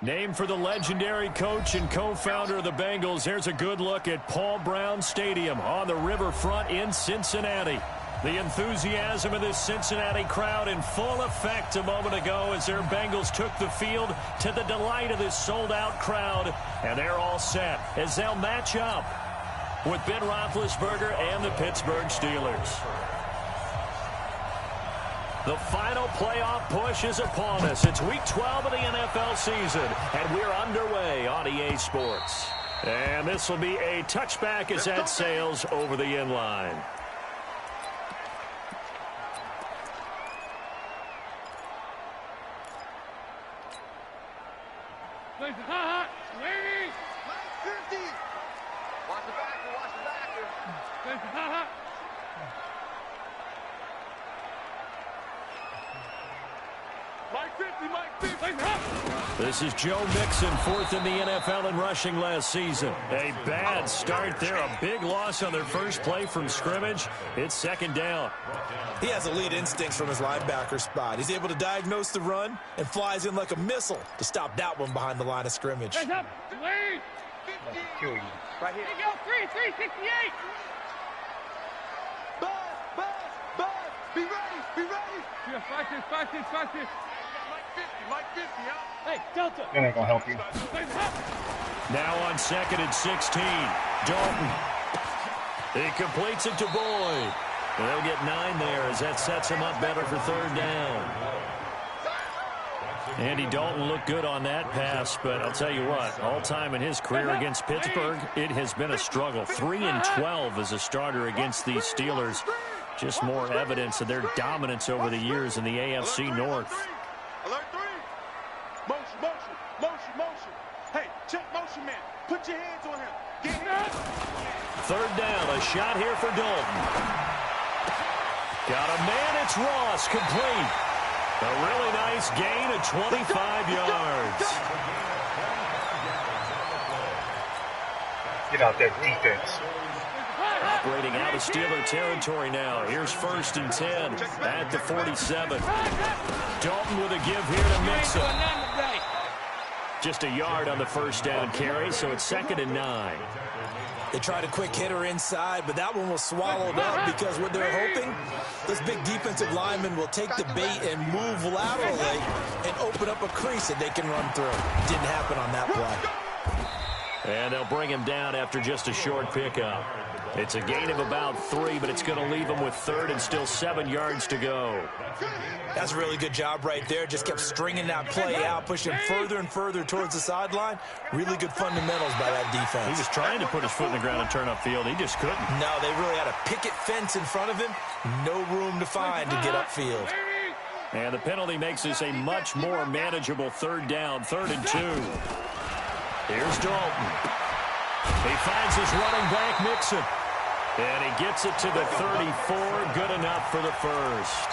Named for the legendary coach and co-founder of the Bengals, here's a good look at Paul Brown Stadium on the riverfront in Cincinnati. The enthusiasm of this Cincinnati crowd in full effect a moment ago as their Bengals took the field to the delight of this sold-out crowd. And they're all set as they'll match up with Ben Roethlisberger and the Pittsburgh Steelers. The final playoff push is upon us. It's Week 12 of the NFL season, and we're underway on EA Sports. And this will be a touchback as that sails over the end line. Watch the backer, watch the backer. This is Joe Mixon, fourth in the NFL in rushing last season. A bad start there, a big loss on their first play from scrimmage. It's second down. He has elite instincts from his linebacker spot. He's able to diagnose the run and flies in like a missile to stop that one behind the line of scrimmage. Right here. There you go, 368. Buzz, be ready. Yeah, fight this. Like 50, huh? Hey, Delta. That ain't gonna help you. Now on second and 16. Dalton. He completes it to Boyd. They'll get 9 there as that sets him up better for third down. Andy Dalton looked good on that pass, but I'll tell you what, all time in his career against Pittsburgh, it has been a struggle. 3-12 as a starter against these Steelers. Just more evidence of their dominance over the years in the AFC North. Alert 3. Motion. Hey, check motion, man. Put your hands on him. Get him. Third down, a shot here for Dalton. Got a man, it's Ross, complete. A really nice gain of 25 yards. Get out that defense. Operating out of Steeler territory now. Here's first and 10 at the 47. Dalton with a give here to Mixon. Just a yard on the first down carry, so it's second and 9. They tried a quick hitter inside, but that one was swallowed up because what they're hoping, this big defensive lineman will take the bait and move laterally and open up a crease that they can run through. Didn't happen on that play. And they'll bring him down after just a short pickup. It's a gain of about 3, but it's going to leave him with third and still 7 yards to go. That's a really good job right there. Just kept stringing that play out, pushing further and further towards the sideline. Really good fundamentals by that defense. He was trying to put his foot in the ground and turn upfield. He just couldn't. No, they really had a picket fence in front of him. No room to find to get upfield. And the penalty makes this a much more manageable third down, 3rd and 2. Here's Dalton. He finds his running back, Mixon. And he gets it to the 34. Good enough for the first.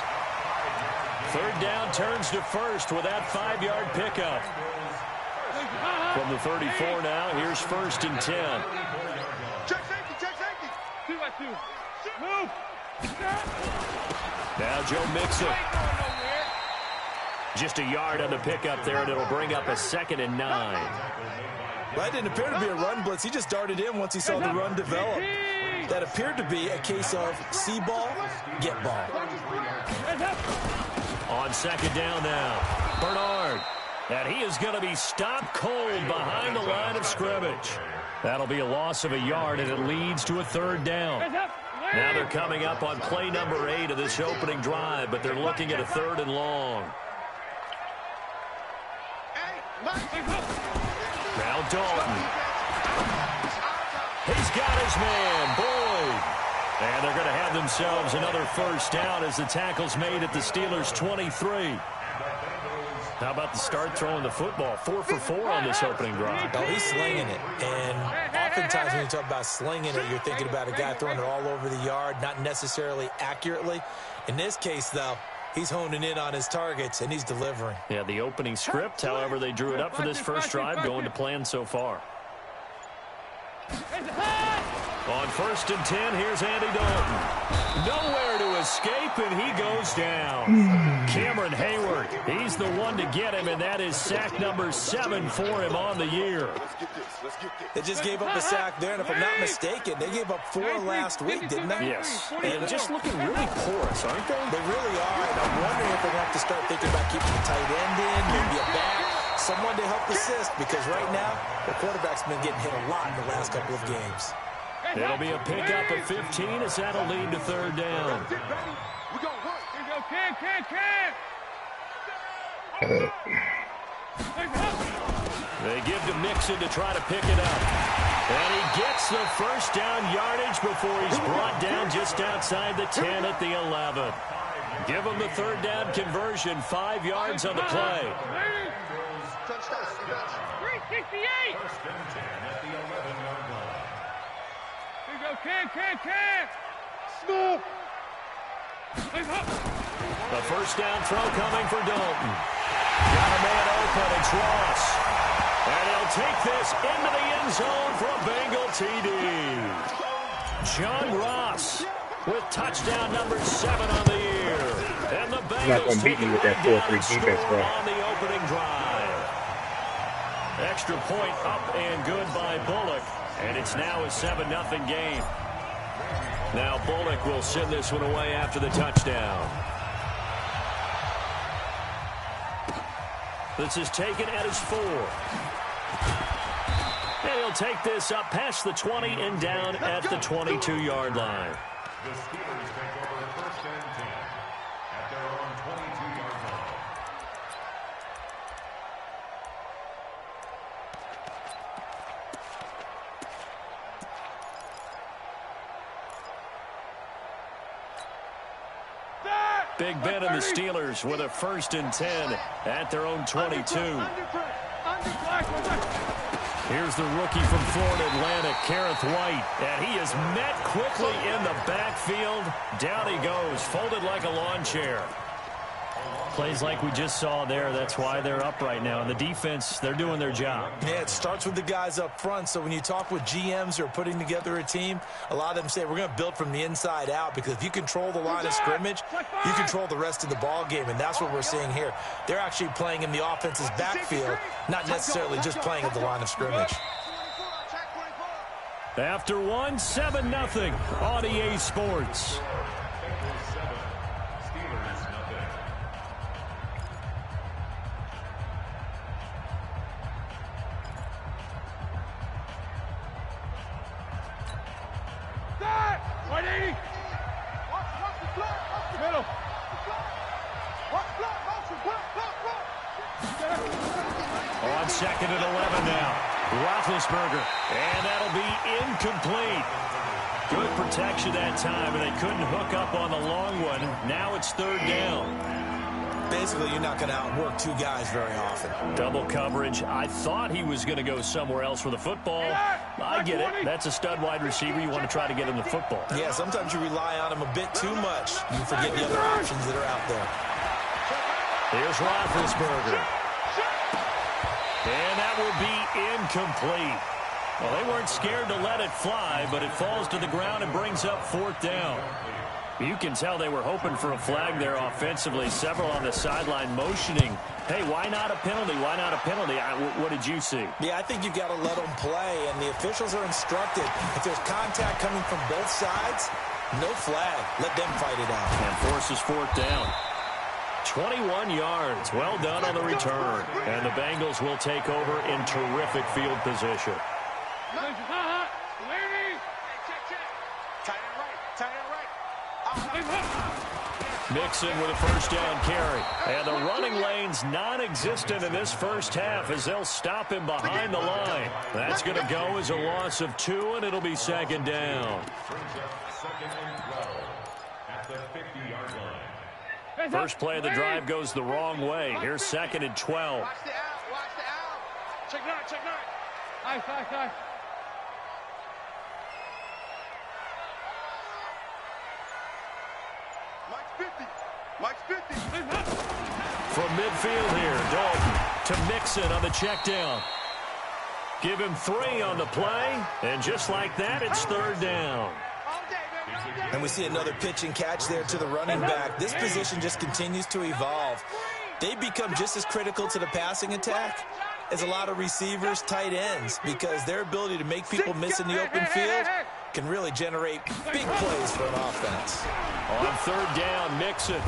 Third down turns to first with that 5-yard pickup. From the 34 now, here's first and 10. Check safety. 2-by-2. Move. Now Joe Mixon. Just a yard on the pickup there, and it'll bring up a 2nd and 9. That didn't appear to be a run blitz. He just darted in once he saw the run develop. That appeared to be a case of see ball, get ball. On second down now, Bernard. And he is going to be stopped cold behind the line of scrimmage. That'll be a loss of a yard, and it leads to a third down. Now they're coming up on play number 8 of this opening drive, but they're looking at a 3rd and long. Now Dalton. He's got his man, Boyd. And they're going to have themselves another first down as the tackle's made at the Steelers' 23. How about the start throwing the football? 4 for 4 on this opening drive. Oh, he's slinging it. And oftentimes when you talk about slinging it, you're thinking about a guy throwing it all over the yard, not necessarily accurately. In this case, though, he's honing in on his targets, and he's delivering. Yeah, the opening script, however they drew it up for this first drive, going to plan so far. On 1st and 10, here's Andy Dalton. Nowhere to escape, and he goes down. Cameron Hayward, he's the one to get him, and that is sack number 7 for him on the year. They just gave up a sack there, and if I'm not mistaken, they gave up 4 last week, didn't they? Yes, and just looking really porous, aren't they? They really are, and I'm wondering if they're going to have to start thinking about keeping the tight end in, maybe a back, someone to help assist, because right now, the quarterback's been getting hit a lot in the last couple of games. It'll be a pickup of 15 as that'll lead to 3rd down. They give to Mixon to try to pick it up. And he gets the first down yardage before he's brought down just outside the 10 at the 11. Give him the 3rd down conversion, 5 yards on the play. 368. The first down throw coming for Dalton. Got a man open, it's Ross. And he'll take this into the end zone for a Bengal TD. John Ross with touchdown number 7 on the year. And the Bengals take it down and score on the opening drive. Extra point up and good by Bullock. And it's now a 7-0 game. Now Bullock will send this one away after the touchdown. This is taken at his 4. And he'll take this up past the 20 and down at the 22-yard line. The Steelers take over 1st and 10 at their own 22-yard line. Big Ben and the Steelers with a 1st and 10 at their own 22. Here's the rookie from Florida Atlantic, Kareth White, and he is met quickly in the backfield. Down he goes, folded like a lawn chair. Plays like we just saw there. That's why they're up right now. And the defense, they're doing their job. Yeah, it starts with the guys up front. So when you talk with GMs who are putting together a team, a lot of them say we're going to build from the inside out, because if you control the line of scrimmage, you control the rest of the ball game, and that's what we're seeing here. They're actually playing in the offense's backfield, not necessarily just playing at the line of scrimmage. After 7-0 on EA Sports. On 2nd and 11 now. Roethlisberger, and that'll be incomplete. Good protection that time, and they couldn't hook up on the long one. Now it's 3rd down. Basically, you're not going to outwork 2 guys very often. Double coverage. I thought he was going to go somewhere else with the football. I get it. That's a stud wide receiver. You want to try to get him the football. Yeah, sometimes you rely on him a bit too much. You forget the other options that are out there. Here's Roethlisberger. And that will be incomplete. Well, they weren't scared to let it fly, but it falls to the ground and brings up 4th down. You can tell they were hoping for a flag there offensively. Several on the sideline motioning, hey, why not a penalty? Why not a penalty? What did you see? Yeah, I think you've got to let them play, and the officials are instructed. If there's contact coming from both sides, no flag. Let them fight it out. And forces 4th down. 21 yards. Well done on the return. And the Bengals will take over in terrific field position. Mixon with a 1st down carry. And the running lane's non-existent in this first half as they'll stop him behind the line. That's going to go as a loss of 2, and it'll be 2nd down. Brings up 2nd and 12 at the 50-yard line. First play of the drive goes the wrong way. Here's 2nd and 12. Watch the out. Watch the out. Check nine, check nine. Nice. Mike's 50. From midfield here, Dalton to Mixon on the check down. Give him 3 on the play, and just like that, it's 3rd down. And we see another pitch and catch there to the running back. This position just continues to evolve. They become just as critical to the passing attack as a lot of receivers, tight ends, because their ability to make people miss in the open field can really generate big plays for an offense. On 3rd down, Mixon.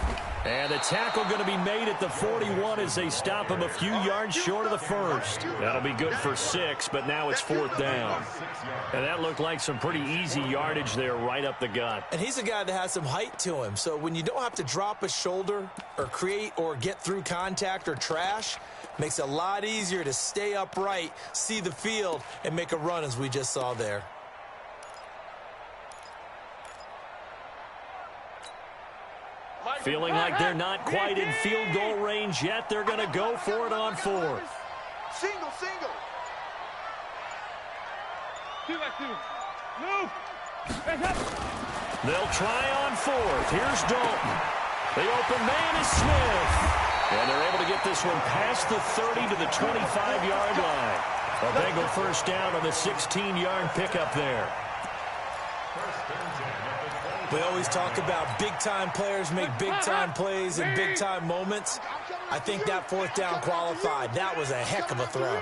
And the tackle going to be made at the 41 as they stop him a few yards short of the first. That'll be good for 6, but now it's 4th down. And that looked like some pretty easy yardage there right up the gut. And he's a guy that has some height to him, so when you don't have to drop a shoulder or create or get through contact or trash, makes it a lot easier to stay upright, see the field, and make a run as we just saw there. Feeling like they're not quite in field goal range yet. They're going to go for it on 4th. Single. 2 by 2. Move. They'll try on 4th. Here's Dalton. The open man is Smith. And they're able to get this one past the 30 to the 25-yard line. A Bengal first down on the 16-yard pickup there. We always talk about big-time players make big-time plays in big-time moments. I think that 4th down qualified. That was a heck of a throw.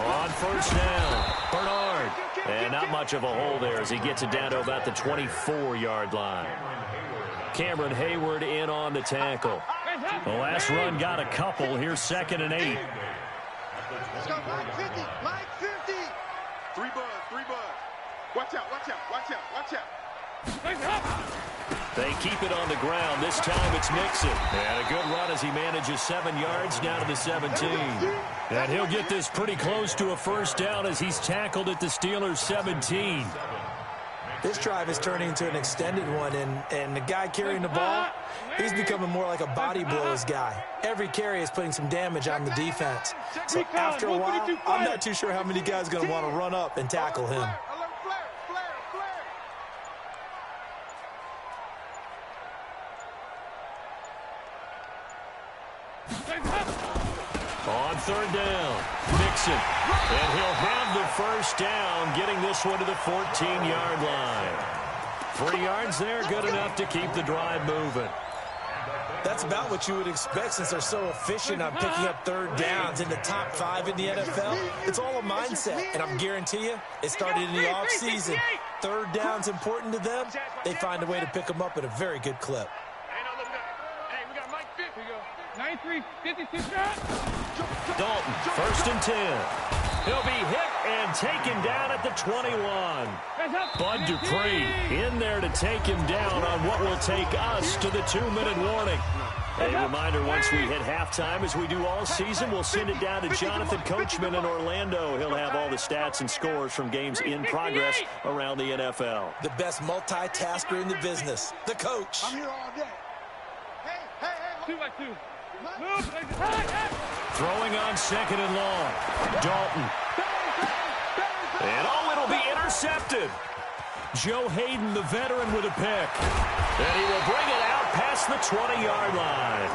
On 1st down, Bernard. And not much of a hole there as he gets it down to about the 24-yard line. Cameron Hayward in on the tackle. The last run got a couple. Here's 2nd and 8. Let's go, Mike 50. Mike 50. 3 buds. Watch out. They keep it on the ground. This time it's Mixon. And a good run as he manages 7 yards down to the 17. And he'll get this pretty close to a 1st down as he's tackled at the Steelers' 17. This drive is turning into an extended one, and the guy carrying the ball, he's becoming more like a body blows guy. Every carry is putting some damage on the defense. So after a while, I'm not too sure how many guys are going to want to run up and tackle him. On 3rd down, Mixon. And he'll have the 1st down, getting this one to the 14-yard line. 3 yards there, good enough to keep the drive moving. That's about what you would expect since they're so efficient on picking up 3rd downs in the top 5 in the NFL. It's all a mindset, and I'm guarantee you, it started in the offseason. 3rd down's important to them. They find a way to pick them up at a very good clip. Hey, we got Mike 50. 93, 56. Dalton, 1st and 10. He'll be hit and taken down at the 21. Bud Dupree in there to take him down on what will take us to the 2-minute warning. A reminder, once we hit halftime, as we do all season, we'll send it down to Jonathan Coachman in Orlando. He'll have all the stats and scores from games in progress around the NFL. The best multitasker in the business, the coach. I'm here all day. Hey. 2 by 2. Throwing on 2nd and long. Dalton. And it'll be intercepted. Joe Hayden, the veteran, with a pick. And he will bring it out past the 20-yard line.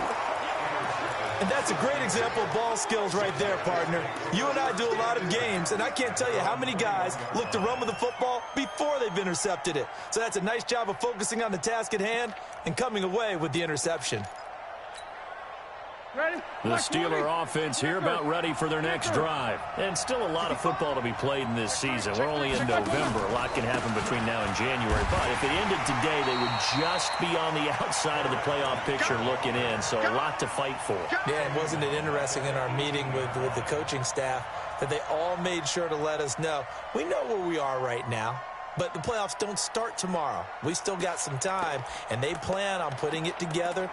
And that's a great example of ball skills right there, partner. You and I do a lot of games, and I can't tell you how many guys look to run with the football before they've intercepted it. So that's a nice job of focusing on the task at hand and coming away with the interception. The Steeler offense here about ready for their next drive. And still a lot of football to be played in this season. We're only in November. A lot can happen between now and January. But if it ended today, they would just be on the outside of the playoff picture looking in. So a lot to fight for. Yeah, and wasn't it interesting in our meeting with the coaching staff that they all made sure to let us know, we know where we are right now. But the playoffs don't start tomorrow. We still got some time, and they plan on putting it together,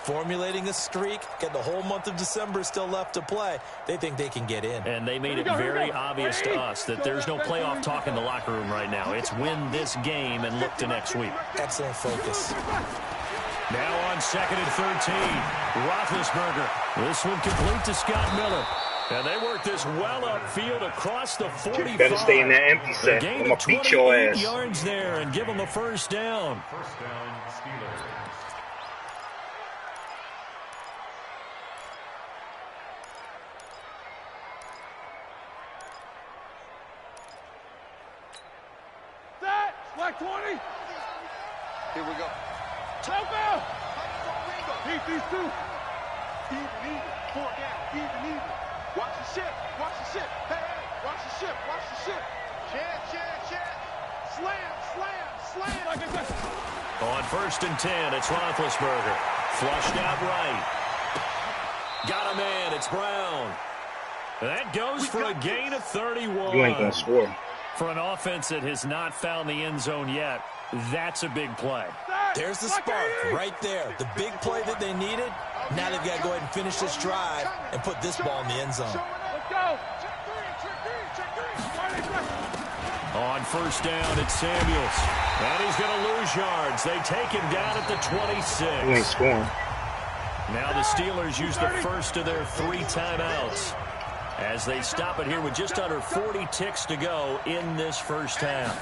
formulating a streak, get the whole month of December still left to play. They think they can get in. And they made it very obvious to us that there's no playoff talk in the locker room right now. It's win this game and look to next week. Excellent focus. Now on 2nd and 13. Roethlisberger. This one complete to Scott Miller. And they work this well upfield across the 45. Better stay in that empty set. I'm going to beat your ass. Yards there and give them a first down. First down, Steelers. Set. Slack 20. Here we go. Help out. Beat these two. Even. 4 down. Even. Watch the ship. Watch the ship. Hey, watch the ship. Watch the ship. Check. Slam. On 1st and 10, it's Roethlisberger. Flushed out right. Got a man. It's Brown. That goes for a gain of 31. You ain't going to score. For an offense that has not found the end zone yet, that's a big play. There's the spark right there. The big play that they needed. Now they've got to go ahead and finish this drive and put this ball in the end zone. Let's go. On 1st down, it's Samuels. And he's going to lose yards. They take him down at the 26. You ain't scoring. Now the Steelers use the first of their 3 timeouts as they stop it here with just under 40 ticks to go in this first half.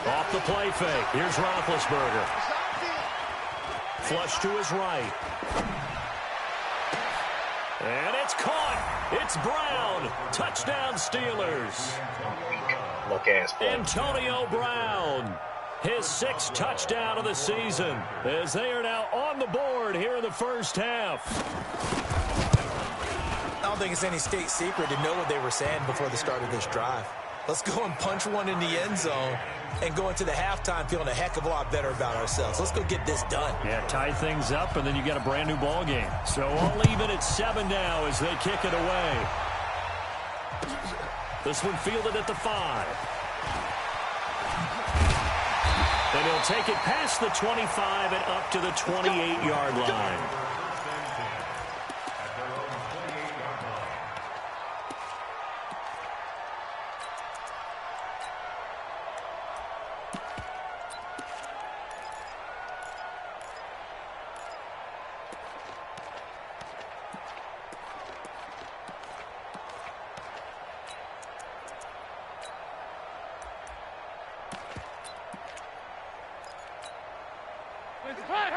Off the play fake. Here's Roethlisberger. Flush to his right. And it's caught. It's Brown. Touchdown, Steelers. Look-ass play. Antonio Brown. His 6th touchdown of the season as they are now on the board here in the first half. I don't think it's any state secret to know what they were saying before the start of this drive. Let's go and punch one in the end zone and go into the halftime feeling a heck of a lot better about ourselves. Let's go get this done. Yeah, tie things up, and then you got a brand new ball game. So all even at 7 now as they kick it away. This one fielded at the 5. And he'll take it past the 25 and up to the 28-yard line.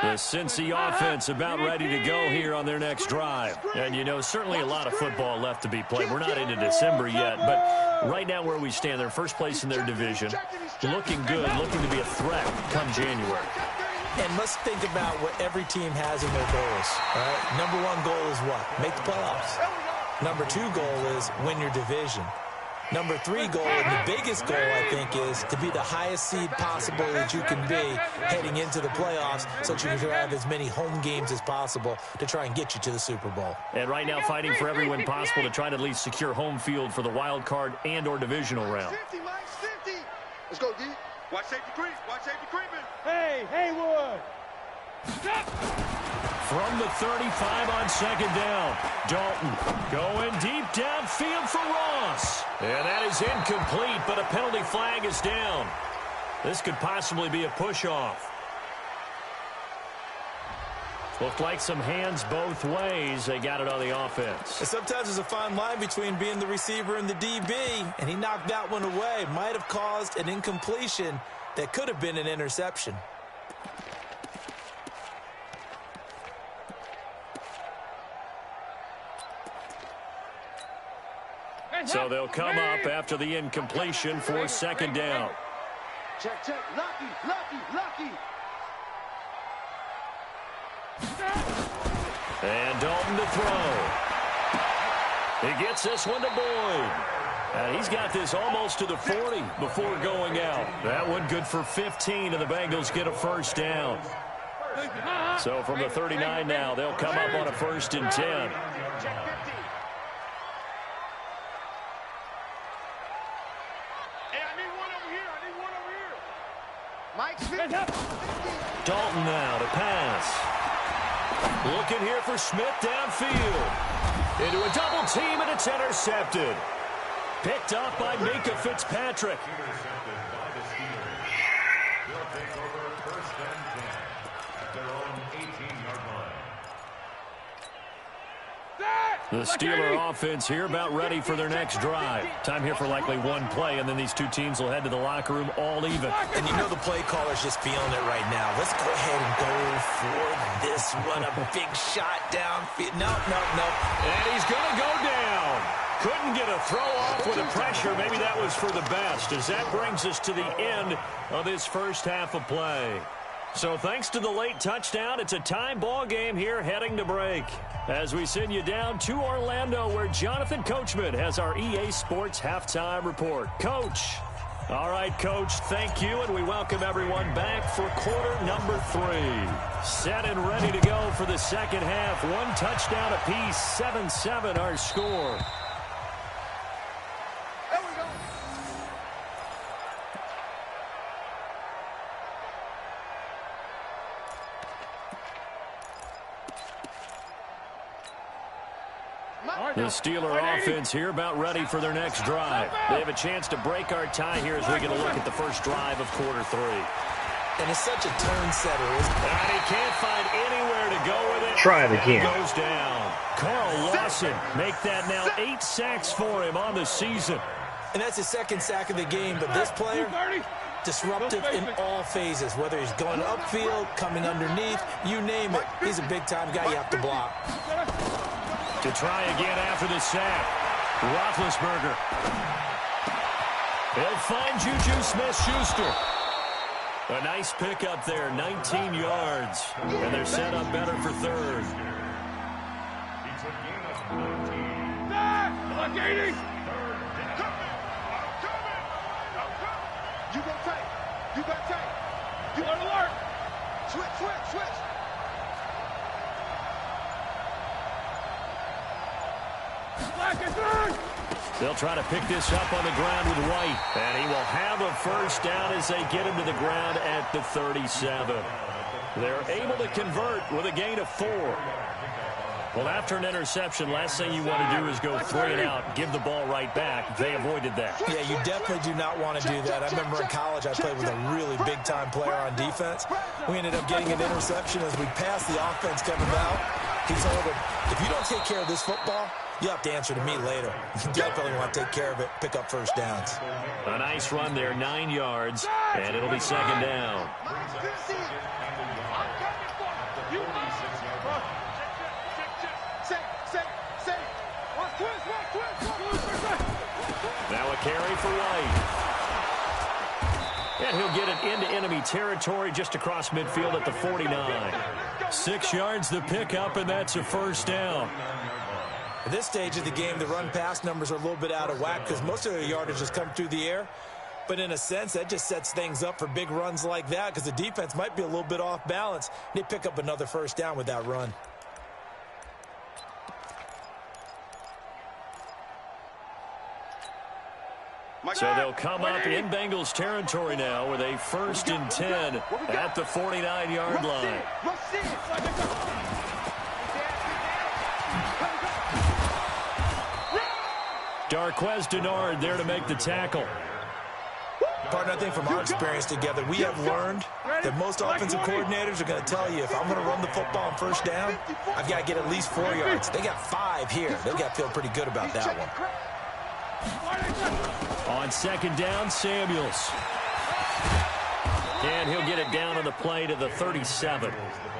The Cincy offense about ready to go here on their next drive. And, you know, certainly a lot of football left to be played. We're not into December yet, but right now where we stand, they're first place in their division. Looking good, looking to be a threat come January. And let's think about what every team has in their goals. All right? Number 1 goal is what? Make the playoffs. Number 2 goal is win your division. Number 3 goal, and the biggest goal, I think, is to be the highest seed possible that you can be heading into the playoffs so that you can have as many home games as possible to try and get you to the Super Bowl. And right now fighting for every win possible to try to at least secure home field for the wild card and or divisional round. 50, Mike, 50. Let's go, D. Watch safety creep. Watch safety creeping. Hey, Haywood. Stop. From the 35 on 2nd down, Dalton going deep downfield for Ross. And that is incomplete, but a penalty flag is down. This could possibly be a push-off. Looked like some hands both ways. They got it on the offense. And sometimes there's a fine line between being the receiver and the DB, and he knocked that one away. Might have caused an incompletion that could have been an interception. So they'll come up after the incompletion for 2nd down. Check. Lucky. And Dalton to throw. He gets this one to Boyd. And he's got this almost to the 40 before going out. That one good for 15, and the Bengals get a first down. So from the 39 now, they'll come up on a 1st and 10. Dalton now to pass. Looking here for Smith downfield. Into a double team, and it's intercepted. Picked up by Minka Fitzpatrick. at their own 18-yard line. The Steeler offense here about ready for their next drive. Time here for likely one play, and then these two teams will head to the locker room all even. And you know the play caller's just feeling it right now. Let's go ahead and go for this one. A big shot downfield. No. And he's going to go down. Couldn't get a throw off with the pressure. Maybe that was for the best, as that brings us to the end of this first half of play. So thanks to the late touchdown, it's a tie ball game here heading to break. As we send you down to Orlando, where Jonathan Coachman has our EA Sports halftime report. Coach. All right, Coach, thank you, and we welcome everyone back for quarter number 3. Set and ready to go for the second half. One touchdown apiece, 7-7 our score. The Steeler offense here about ready for their next drive. They have a chance to break our tie here as we get a look at the first drive of quarter 3. And it's such a turn setter, isn't it? And he can't find anywhere to go with it. Try it again. Goes down. Carl Lawson make that now 8 sacks for him on the season. And that's his second sack of the game, but this player, disruptive in all phases, whether he's going upfield, coming underneath, you name it. He's a big-time guy you have to block. To try again after the sack. Roethlisberger. He'll find Juju Smith-Schuster. A nice pickup there, 19 yards. And they're set up better for third. It's a gain of 19. Like 80. You go tight. You got tight. You Alert. Switch. They'll try to pick this up on the ground with White. And he will have a first down as they get him to the ground at the 37. They're able to convert with a gain of 4. Well, after an interception, last thing you want to do is go 3 and out, give the ball right back. They avoided that. Yeah, you definitely do not want to do that. I remember in college I played with a really big-time player on defense. We ended up getting an interception as we passed the offense coming out. He told him, if you don't take care of this football, you have to answer to me later. You definitely want to take care of it, pick up first downs. A nice run there, 9 yards, and it'll be second down. Now a carry for White. And he'll get it into enemy territory just across midfield at the 49. 6 yards the pickup, and that's a first down. At this stage of the game, the run-pass numbers are a little bit out of whack because most of their yardage has come through the air. But in a sense, that just sets things up for big runs like that because the defense might be a little bit off balance. They pick up another first down with that run. So they'll come up in Bengals territory now with a 1st and 10 at the 49-yard line. Darquez Denard there to make the tackle. Partner, I think from our experience together, we have learned that most offensive coordinators are going to tell you, if I'm going to run the football on first down, I've got to get at least 4 yards. They got 5 here. They've got to feel pretty good about that one. On second down, Samuels. And he'll get it down on the play to the 37.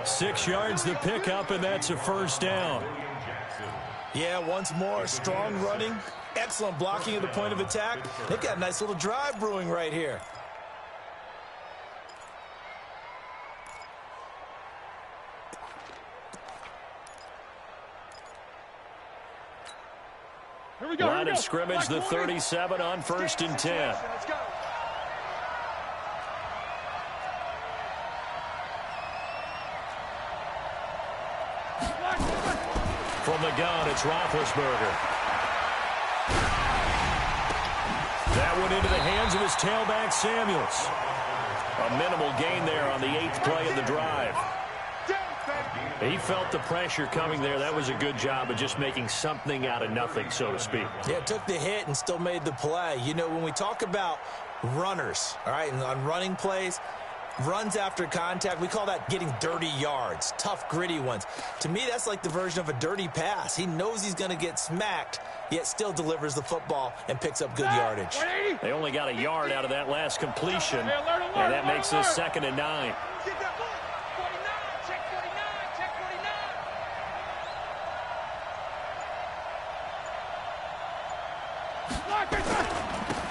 6 yards the pickup, and that's a first down. Yeah, once more, strong running, excellent blocking at the point of attack. They've got a nice little drive brewing right here. Line of scrimmage, the 37 on 1st and 10. Let's go. From the gun, it's Roethlisberger. That one into the hands of his tailback, Samuels. A minimal gain there on the 8th play of the drive. He felt the pressure coming there. That was a good job of just making something out of nothing, so to speak. Yeah, took the hit and still made the play. You know, when we talk about runners, all right, and on running plays, Runs after contact, we call that getting dirty yards, tough, gritty ones. To me, that's like the version of a dirty pass. He knows he's going to get smacked, yet still delivers the football and picks up good yardage. They only got a yard out of that last completion, and that makes this 2nd and 9.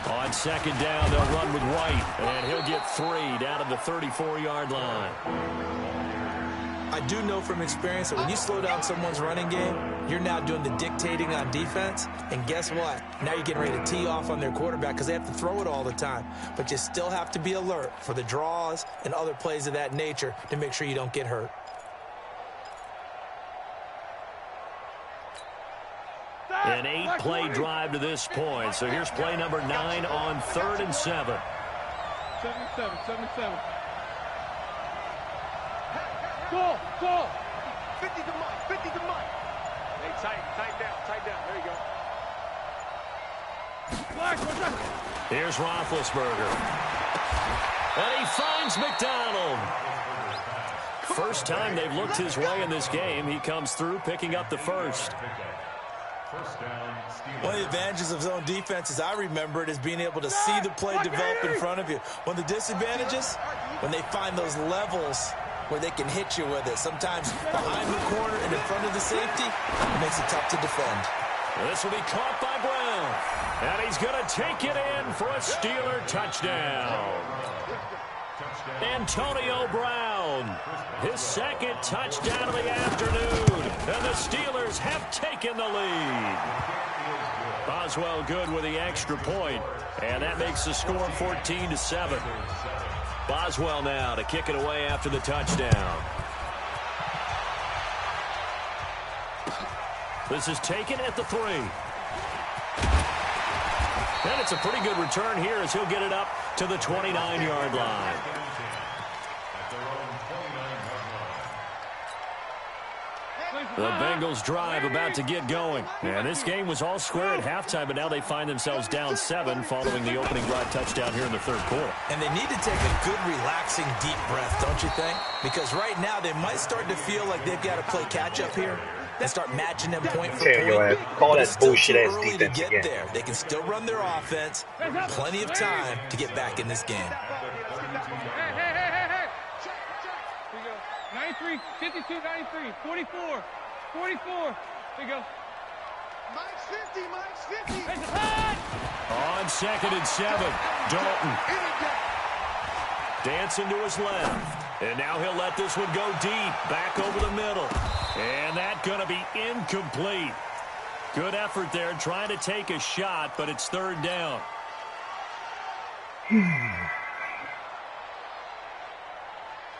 On 2nd down, they'll run with White, and he'll get 3 down to the 34-yard line. I do know from experience that when you slow down someone's running game, you're now doing the dictating on defense, and guess what? Now you're getting ready to tee off on their quarterback because they have to throw it all the time. But you still have to be alert for the draws and other plays of that nature to make sure you don't get hurt. An 8-play drive to this point. So here's play number 9 on 3rd and 7. 77. Go! 50 to Mike. Hey, tight down. There you go. Here's Roethlisberger. And he finds McDonald. First time they've looked his way in this game. He comes through picking up the first. One of the advantages of zone defense, as I remember it, is being able to see the play develop in front of you. One of the disadvantages, when they find those levels where they can hit you with it. Sometimes behind the corner and in front of the safety, it makes it tough to defend. This will be caught by Brown. And he's going to take it in for a Steeler touchdown. Antonio Brown, his 2nd touchdown of the afternoon. And the Steelers have taken the lead. Boswell good with the extra point. And that makes the score 14-7. Boswell now to kick it away after the touchdown. This is taken at the 3. And it's a pretty good return here as he'll get it up to the 29-yard line. The Bengals drive about to get going. And this game was all square at halftime, but now they find themselves down 7 following the opening drive touchdown here in the 3rd quarter. And they need to take a good, relaxing, deep breath, don't you think? Because right now they might start to feel like they've got to play catch-up here and start matching them point for point. Call that bullshit-ass defense again. There. They can still run their offense. Plenty of time to get back in this game. Hey. 93, 52, 93, 44. Here you go. Mike's 50. On 2nd and 7, Dalton. Dancing to his left. And now he'll let this one go deep. Back over the middle. And that's going to be incomplete. Good effort there trying to take a shot, but it's 3rd down.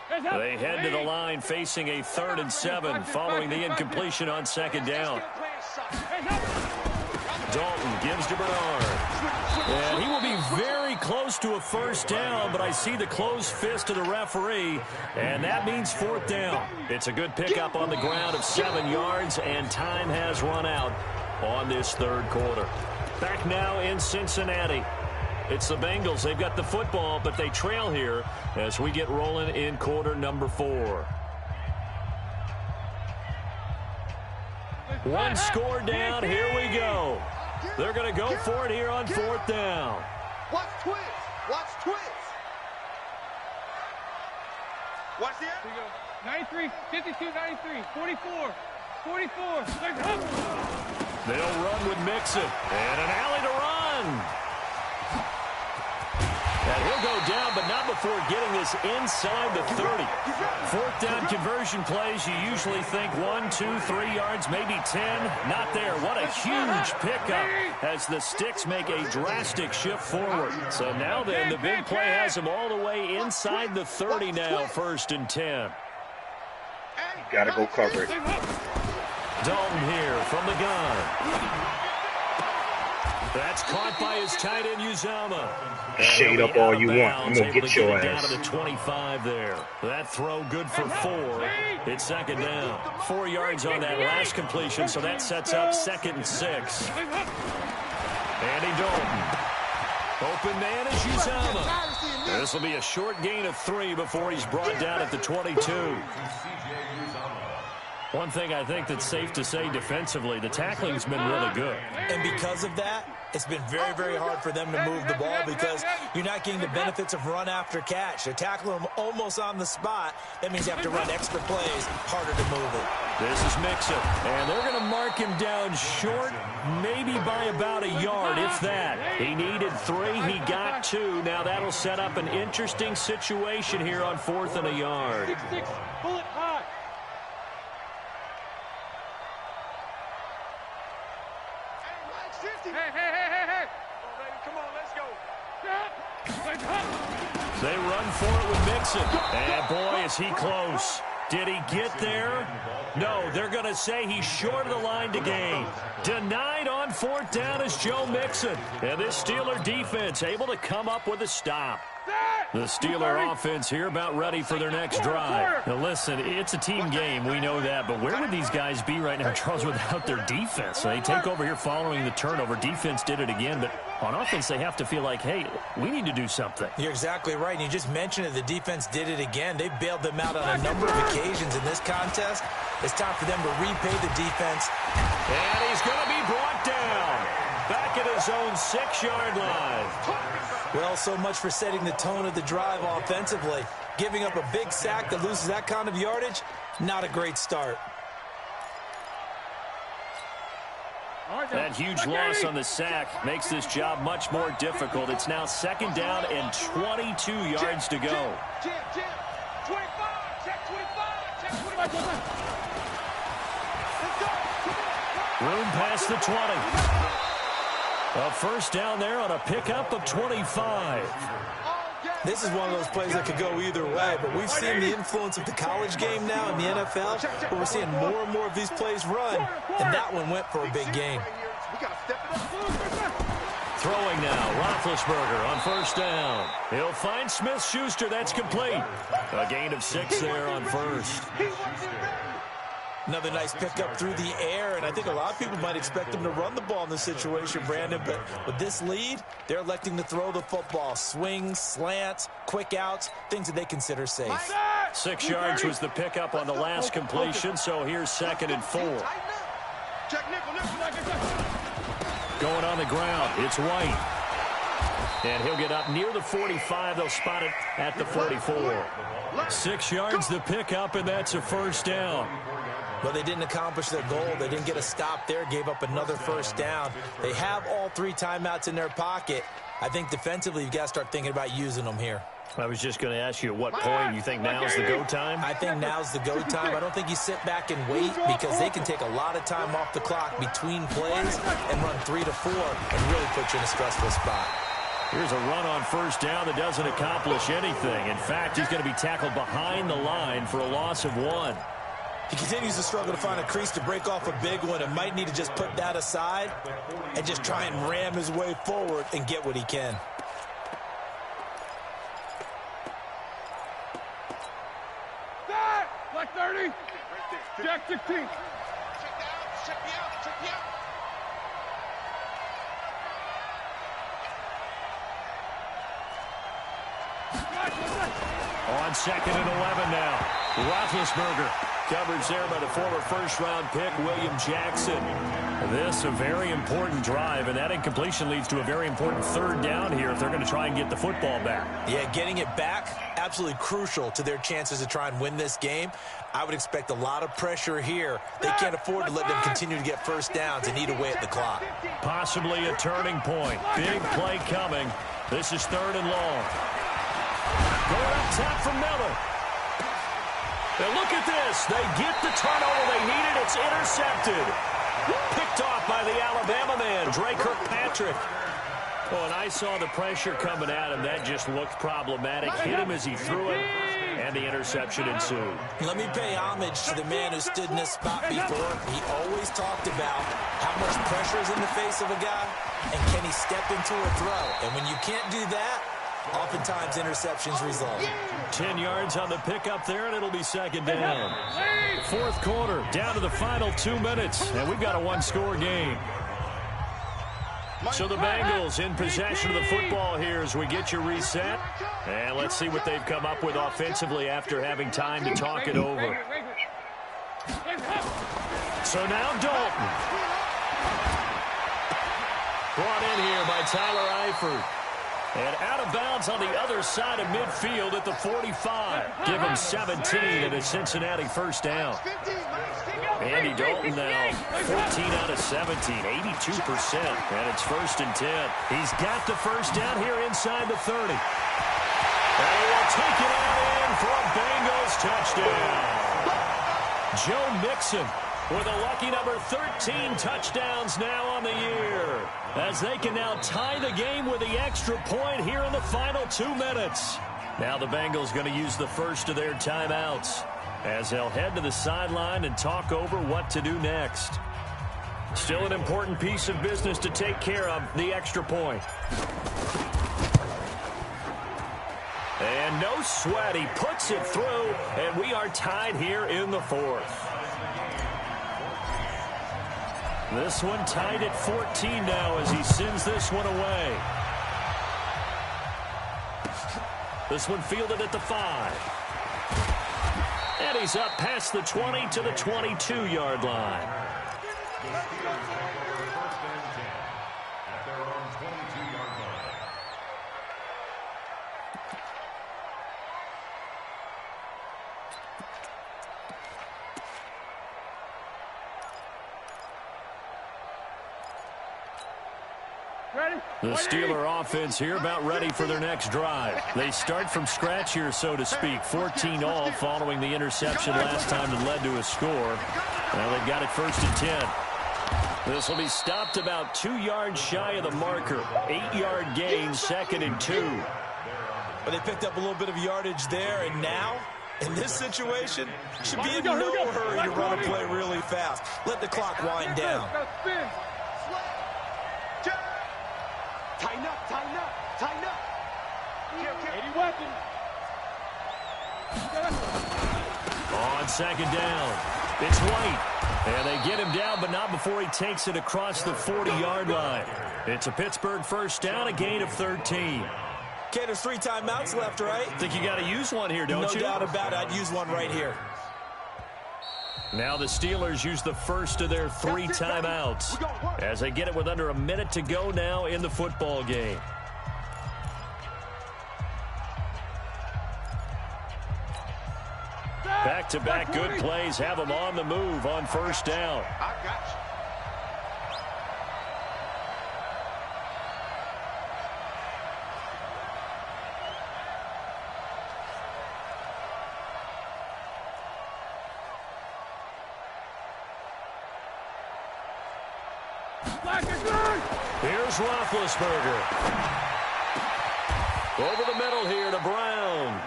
They head to the line facing a 3rd and 7 following the incompletion on 2nd down. Dalton gives to Bernard. And he will be very close to a 1st down, but I see the closed fist of the referee, and that means 4th down. It's a good pickup on the ground of 7 yards, and time has run out on this 3rd quarter. Back now in Cincinnati. It's the Bengals. They've got the football, but they trail here as we get rolling in quarter number 4. One score down. Here we go. They're going to go for it here on 4th down. Watch twins. Watch the end. 93, 52, 93, 44. They'll run with Mixon. And an alley to run. And he'll go down, but not before getting this inside the 30. 4th down conversion plays, you usually think 1, 2, 3 yards, maybe 10. Not there. What a huge pickup as the sticks make a drastic shift forward. So now then, the big play has him all the way inside the 30 now, 1st and 10. Gotta go cover it. Dalton here from the gun. That's caught by his tight end, Uzama. Shade up all you want. I'm going to get your ass. Down to the 25 there. That throw good for 4. It's 2nd down. 4 yards on that last completion, so that sets up 2nd and 6. Andy Dalton. Open man is Uzomah. This will be a short gain of 3 before he's brought down at the 22. One thing I think that's safe to say defensively, the tackling's been really good. And because of that, it's been very, very hard for them to move the ball because you're not getting the benefits of run after catch. They're tackling them almost on the spot. That means you have to run extra plays, harder to move it. This is Mixon, and they're going to mark him down short, maybe by about a yard, if that. He needed 3, he got 2. Now that'll set up an interesting situation here on 4th and a yard. 6-6, pull it high. Hey. Come on, let's go. They run for it with Mixon. And boy, is he close. Did he get there? No, they're going to say he's short of the line to gain. Denied on 4th down is Joe Mixon. And this Steeler defense able to come up with a stop. The Steeler offense here about ready for their next drive. Now listen, it's a team game, we know that, but where would these guys be right now, Charles, without their defense? They take over here following the turnover. Defense did it again, but on offense they have to feel like, hey, we need to do something. You're exactly right, and you just mentioned it. The defense did it again. They bailed them out on a number of occasions in this contest. It's time for them to repay the defense. And he's going to be brought down back at his own 6-yard line. Well, so much for setting the tone of the drive offensively. Giving up a big sack that loses that kind of yardage, not a great start. That huge loss on the sack makes this job much more difficult. It's now 2nd down and 22 yards to go. 25, check 25, check 25. Room past the 20. A 1st down there on a pickup of 25. This is one of those plays that could go either way, but we've seen the influence of the college game now in the NFL, where we're seeing more and more of these plays run, and that one went for a big gain. Throwing now, Roethlisberger on 1st down. He'll find Smith-Schuster. That's complete. A gain of 6 there on 1st. Another nice pickup through the air, and I think a lot of people might expect them to run the ball in this situation, Brandon, but with this lead, they're electing to throw the football. Swings, slants, quick outs, things that they consider safe. 6 yards was the pickup on the last completion, so here's 2nd and 4. Going on the ground, it's White. And he'll get up near the 45. They'll spot it at the 44. 6 yards the pickup, and that's a 1st down. Well, they didn't accomplish their goal. They didn't get a stop there, gave up another 1st down. They have all 3 timeouts in their pocket. I think defensively, you've got to start thinking about using them here. I was just going to ask you at what point you think now's the go time? I think now's the go time. I don't think you sit back and wait because they can take a lot of time off the clock between plays and run 3 to 4 and really put you in a stressful spot. Here's a run on 1st down that doesn't accomplish anything. In fact, he's going to be tackled behind the line for a loss of 1. He continues to struggle to find a crease to break off a big one and might need to just put that aside and just try and ram his way forward and get what he can. Black 30. Jack 16. Check me out. On 2nd and 11 now. Roethlisberger. Coverage there by the former 1st-round pick, William Jackson. This a very important drive, and that incompletion leads to a very important 3rd down here if they're going to try and get the football back. Yeah, getting it back, absolutely crucial to their chances to try and win this game. I would expect a lot of pressure here. They can't afford to let them continue to get 1st downs and eat away at the clock. Possibly a turning point. Big play coming. This is 3rd and long. Going up top from Miller. And look at this. They get the turnover they needed. It's intercepted. Picked off by the Alabama man, Dre Kirkpatrick. Oh, and I saw the pressure coming at him. That just looked problematic. Hit him as he threw it, and the interception ensued. Let me pay homage to the man who stood in this spot before. He always talked about how much pressure is in the face of a guy, and can he step into a throw. And when you can't do that, oftentimes interceptions result. 10 yards on the pickup there, and it'll be 2nd down. 4th quarter, down to the final 2 minutes, and we've got a 1-score game. So the Bengals in possession of the football here as we get you reset. And let's see what they've come up with offensively after having time to talk it over. So now Dalton. Brought in here by Tyler Eifert. And out of bounds on the other side of midfield at the 45. Give him 17 and a Cincinnati first down. Andy Dalton now 14 out of 17, 82%. And it's 1st and 10. He's got the first down here inside the 30. And he will take it out in for a Bengals touchdown. Joe Mixon with a lucky number 13 touchdowns now on the year, as they can now tie the game with the extra point here in the final 2 minutes. Now the Bengals going to use the first of their timeouts as they'll head to the sideline and talk over what to do next. Still an important piece of business to take care of, the extra point. And no sweat, he puts it through, and we are tied here in the 4th. This one tied at 14 now as he sends this one away. This one fielded at the 5. And he's up past the 20 to the 22-yard line. The Steeler offense here about ready for their next drive. They start from scratch here, so to speak. 14 all following the interception last time that led to a score. Now they've got it 1st and 10. This will be stopped about 2 yards shy of the marker. 8-yard gain, 2nd and 2. But they picked up a little bit of yardage there, and now, in this situation, should be in no hurry to run a play really fast. Let the clock wind down. Tighten up, tighten up, tighten up. 80 weapon. On 2nd down, it's White. And they get him down, but not before he takes it across the 40-yard line. It's a Pittsburgh first down, a gain of 13. Okay, there's 3 timeouts left, right? Think you got to use one here, don't you? No doubt about it. I'd use one right here. Now the Steelers use the first of their 3 timeouts as they get it with under a minute to go now in the football game. Back-to-back good plays have them on the move on first down. I got you. Here's Roethlisberger. Over the middle here to Brown.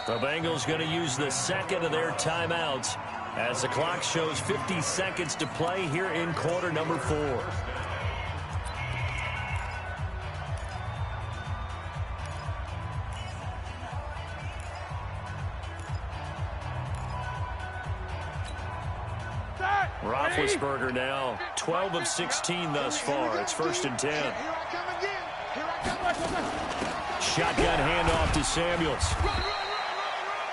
The Bengals going to use the 2nd of their timeouts as the clock shows 50 seconds to play here in quarter number 4. Roethlisberger now 12 of 16 thus far. It's 1st and 10. Here I come again. Here I come. Shotgun handoff to Samuels.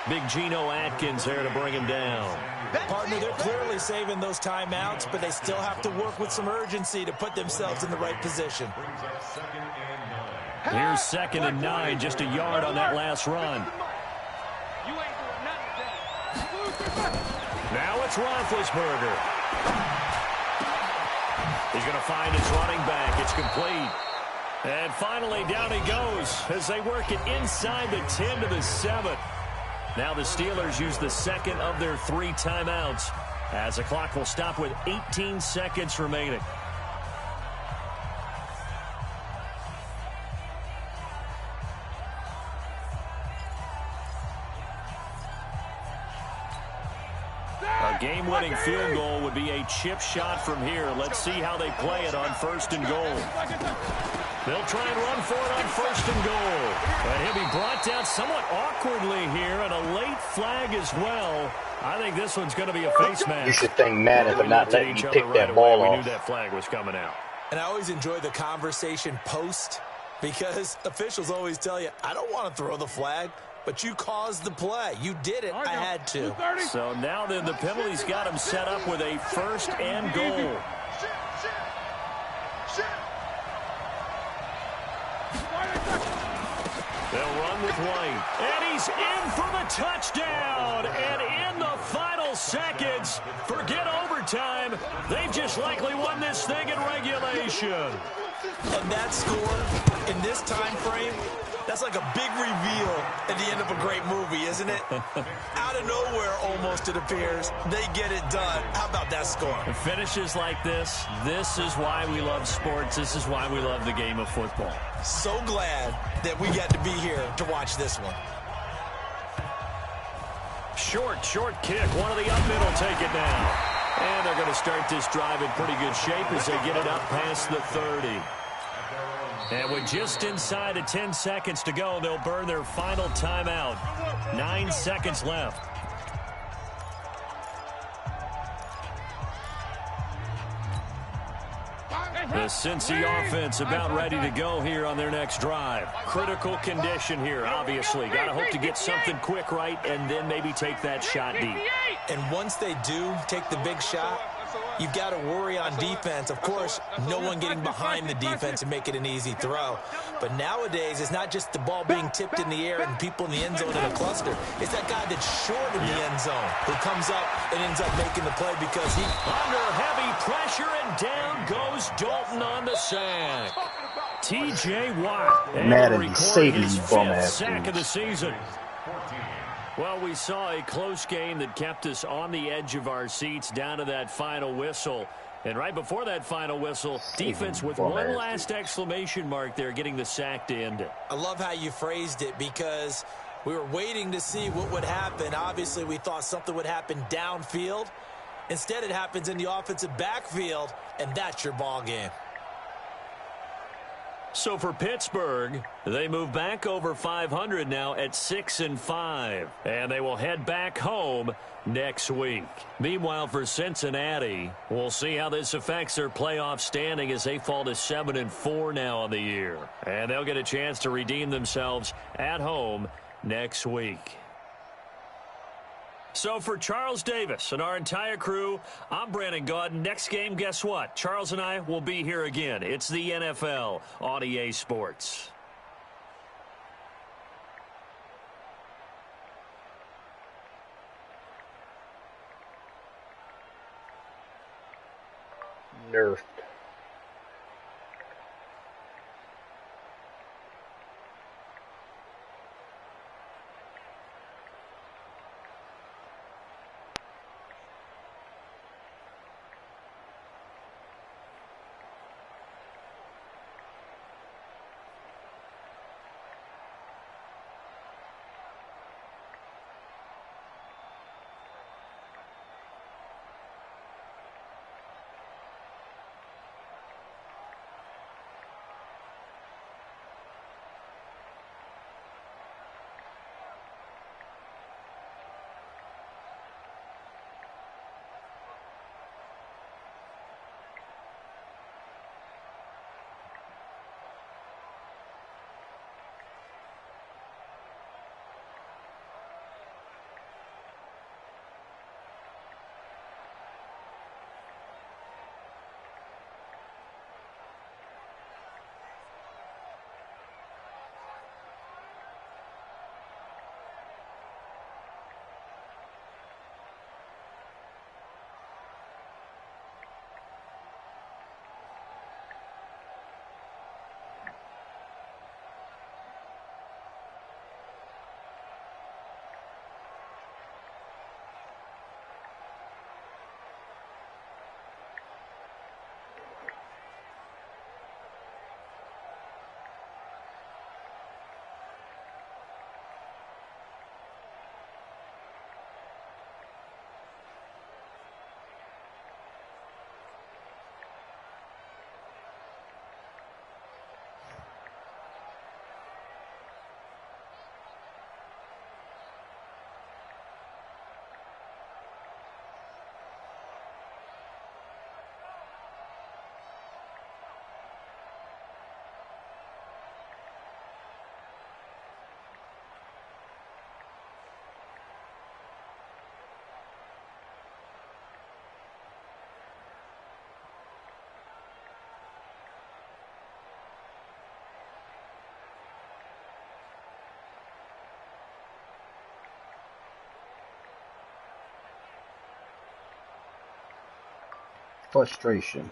Big Geno Atkins there to bring him down. Partner, they're clearly saving those timeouts, but they still have to work with some urgency to put themselves in the right position. Here's 2nd and 9, just a yard on that last run. You ain't doing nothing. Now it's Roethlisberger. He's going to find his running back. It's complete. And finally, down he goes as they work it inside the 10 to the 7. Now the Steelers use the 2nd of their 3 timeouts as the clock will stop with 18 seconds remaining. A game-winning field goal would be a chip shot from here. Let's see how they play it on 1st and goal. They'll try and run for it on 1st and goal. And he'll be brought down somewhat awkwardly here, and a late flag as well. I think this one's going to be a face mask. You should thank Madden for not letting you pick that ball off. We knew that flag was coming out. And I always enjoy the conversation post because officials always tell you, I don't want to throw the flag, but you caused the play. You did it. I had to. So now then the penalty's got him set up with a 1st and goal. They'll run with White. And he's in for the touchdown. And in the final seconds, forget overtime. They've just likely won this thing in regulation. And that score in this time frame, that's like a big reveal at the end of a great movie, isn't it? Out of nowhere, almost, it appears, they get it done. How about that score? Finishes like this is why we love sports. This is why we love the game of football. So glad that we got to be here to watch this one. Short kick. One of the up middle take it now. And they're going to start this drive in pretty good shape as they get it up past the 30. And with just inside of 10 seconds to go, they'll burn their final timeout. 9 seconds left. The Cincy offense about ready to go here on their next drive. Critical condition here, obviously. Got to hope to get something quick right and then maybe take that shot deep. And once they do take the big shot, you've got to worry on defense. Of course, no one getting behind the defense and make it an easy throw. But nowadays, it's not just the ball being tipped in the air and people in the end zone in a cluster. It's that guy that's short in the end zone who comes up and ends up making the play because he... Under heavy pressure, and down goes Dalton on the sack. T.J. Watt. Madden, save his these bum 5th ass sack of the dudes. season. Well, we saw a close game that kept us on the edge of our seats down to that final whistle. And right before that final whistle, defense with one last exclamation mark there, getting the sack to end it. I love how you phrased it because we were waiting to see what would happen. Obviously, we thought something would happen downfield. Instead, it happens in the offensive backfield, and that's your ball game. So for Pittsburgh, they move back over 500 now at 6-5, and they will head back home next week. Meanwhile, for Cincinnati, we'll see how this affects their playoff standing as they fall to 7-4 now on the year, and they'll get a chance to redeem themselves at home next week. So for Charles Davis and our entire crew, I'm Brandon Gaudin. Next game, guess what? Charles and I will be here again. It's the NFL on EA Sports. Nerfed. frustration.